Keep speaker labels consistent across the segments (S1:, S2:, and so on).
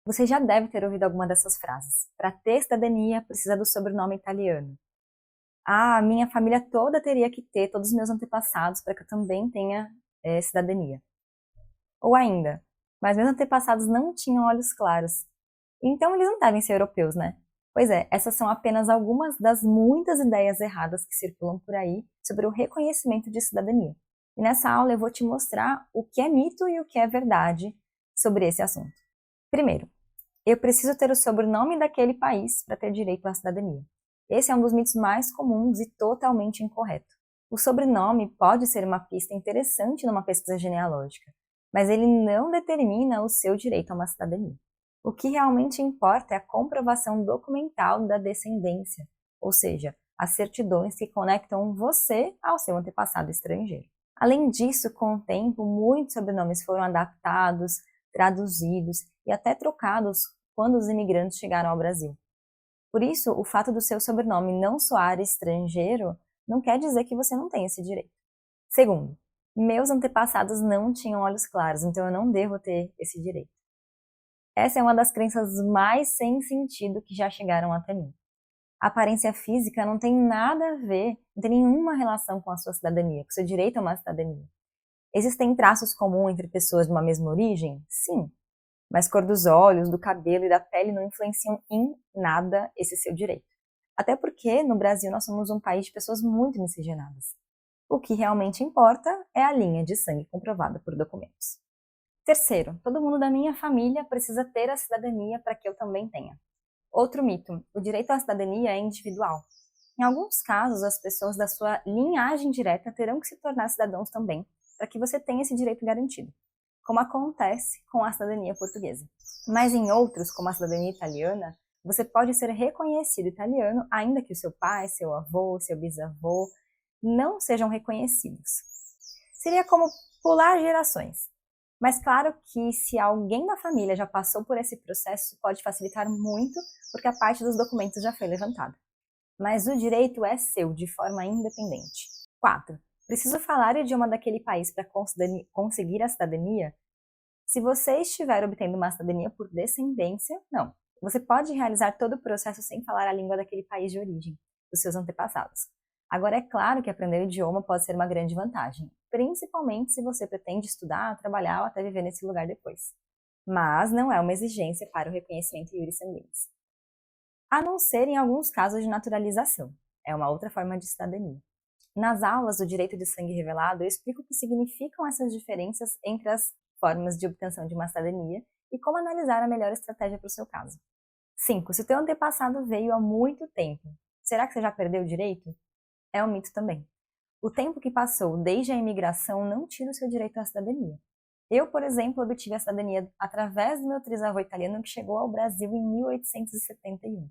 S1: Você já deve ter ouvido alguma dessas frases. Para ter cidadania, precisa do sobrenome italiano. Ah, minha família toda teria que ter, todos os meus antepassados, para que eu também tenha cidadania. Ou ainda, mas meus antepassados não tinham olhos claros. Então eles não devem ser europeus, né? Pois é, essas são apenas algumas das muitas ideias erradas que circulam por aí sobre o reconhecimento de cidadania. E nessa aula eu vou te mostrar o que é mito e o que é verdade sobre esse assunto. Primeiro, eu preciso ter o sobrenome daquele país para ter direito à cidadania. Esse é um dos mitos mais comuns e totalmente incorreto. O sobrenome pode ser uma pista interessante numa pesquisa genealógica, mas ele não determina o seu direito a uma cidadania. O que realmente importa é a comprovação documental da descendência, ou seja, as certidões que conectam você ao seu antepassado estrangeiro. Além disso, com o tempo, muitos sobrenomes foram adaptados, traduzidos e até trocados quando os imigrantes chegaram ao Brasil. Por isso, o fato do seu sobrenome não soar estrangeiro não quer dizer que você não tem esse direito. Segundo, meus antepassados não tinham olhos claros, então eu não devo ter esse direito. Essa é uma das crenças mais sem sentido que já chegaram até mim. A aparência física não tem nada a ver, não tem nenhuma relação com a sua cidadania, com o seu direito a uma cidadania. Existem traços comuns entre pessoas de uma mesma origem? Sim. Mas cor dos olhos, do cabelo e da pele não influenciam em nada esse seu direito. Até porque no Brasil nós somos um país de pessoas muito miscigenadas. O que realmente importa é a linha de sangue comprovada por documentos. Terceiro, todo mundo da minha família precisa ter a cidadania para que eu também tenha. Outro mito, o direito à cidadania é individual. Em alguns casos, as pessoas da sua linhagem direta terão que se tornar cidadãos também, para que você tenha esse direito garantido, como acontece com a cidadania portuguesa. Mas em outros, como a cidadania italiana, você pode ser reconhecido italiano, ainda que o seu pai, seu avô, seu bisavô não sejam reconhecidos. Seria como pular gerações. Mas claro que se alguém da família já passou por esse processo, pode facilitar muito, porque a parte dos documentos já foi levantada. Mas o direito é seu, de forma independente. 4. Preciso falar o idioma daquele país para conseguir a cidadania? Se você estiver obtendo uma cidadania por descendência, não. Você pode realizar todo o processo sem falar a língua daquele país de origem, dos seus antepassados. Agora, é claro que aprender o idioma pode ser uma grande vantagem, principalmente se você pretende estudar, trabalhar ou até viver nesse lugar depois. Mas não é uma exigência para o reconhecimento iuris sanguinis. A não ser em alguns casos de naturalização. É uma outra forma de cidadania. Nas aulas do direito de sangue revelado, eu explico o que significam essas diferenças entre as formas de obtenção de uma cidadania e como analisar a melhor estratégia para o seu caso. 5. Se o teu antepassado veio há muito tempo, será que você já perdeu o direito? É um mito também. O tempo que passou desde a imigração não tira o seu direito à cidadania. Eu, por exemplo, obtive a cidadania através do meu trisavô italiano que chegou ao Brasil em 1871.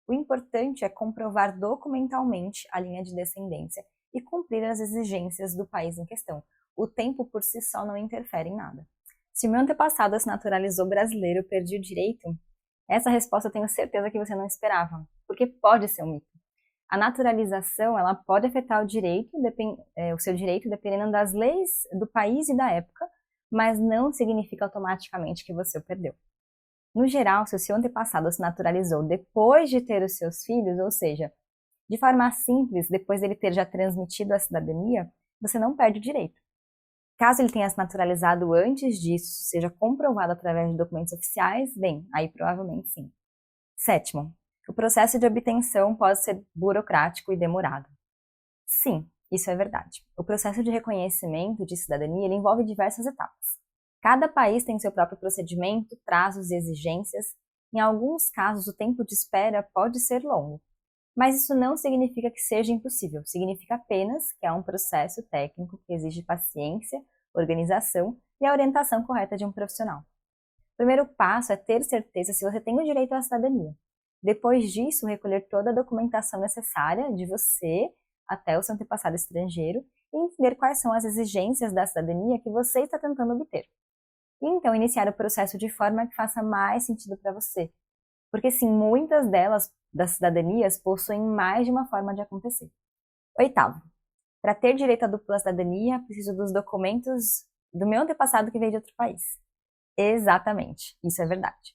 S1: O importante é comprovar documentalmente a linha de descendência e cumprir as exigências do país em questão. O tempo por si só não interfere em nada. Se o meu antepassado se naturalizou brasileiro, eu perdi o direito? Essa resposta eu tenho certeza que você não esperava, porque pode ser um mito. A naturalização ela pode afetar o seu direito dependendo das leis do país e da época, mas não significa automaticamente que você o perdeu. No geral, se o seu antepassado se naturalizou depois de ter os seus filhos, ou seja, de forma simples, depois dele ter já transmitido a cidadania, você não perde o direito. Caso ele tenha se naturalizado antes disso, seja comprovado através de documentos oficiais, bem, aí provavelmente sim. Sétimo, o processo de obtenção pode ser burocrático e demorado. Sim, isso é verdade. O processo de reconhecimento de cidadania ele envolve diversas etapas. Cada país tem seu próprio procedimento, prazos e exigências. Em alguns casos, o tempo de espera pode ser longo. Mas isso não significa que seja impossível. Significa apenas que é um processo técnico que exige paciência, organização e a orientação correta de um profissional. O primeiro passo é ter certeza se você tem o direito à cidadania. Depois disso, recolher toda a documentação necessária de você até o seu antepassado estrangeiro e entender quais são as exigências da cidadania que você está tentando obter. E então iniciar o processo de forma que faça mais sentido para você. Porque sim, muitas das cidadanias possuem mais de uma forma de acontecer. Oitavo, para ter direito à dupla cidadania, preciso dos documentos do meu antepassado que veio de outro país. Exatamente, isso é verdade.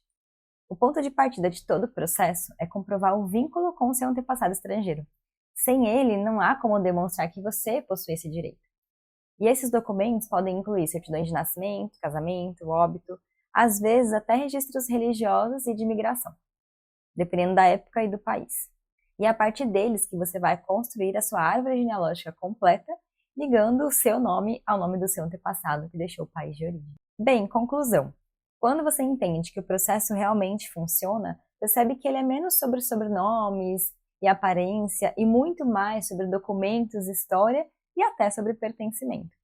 S1: O ponto de partida de todo o processo é comprovar o vínculo com o seu antepassado estrangeiro. Sem ele, não há como demonstrar que você possui esse direito. E esses documentos podem incluir certidões de nascimento, casamento, óbito, às vezes até registros religiosos e de imigração, dependendo da época e do país. E é a partir deles que você vai construir a sua árvore genealógica completa, ligando o seu nome ao nome do seu antepassado que deixou o país de origem. Bem, conclusão. Quando você entende que o processo realmente funciona, percebe que ele é menos sobre sobrenomes e aparência e muito mais sobre documentos, história e até sobre pertencimento.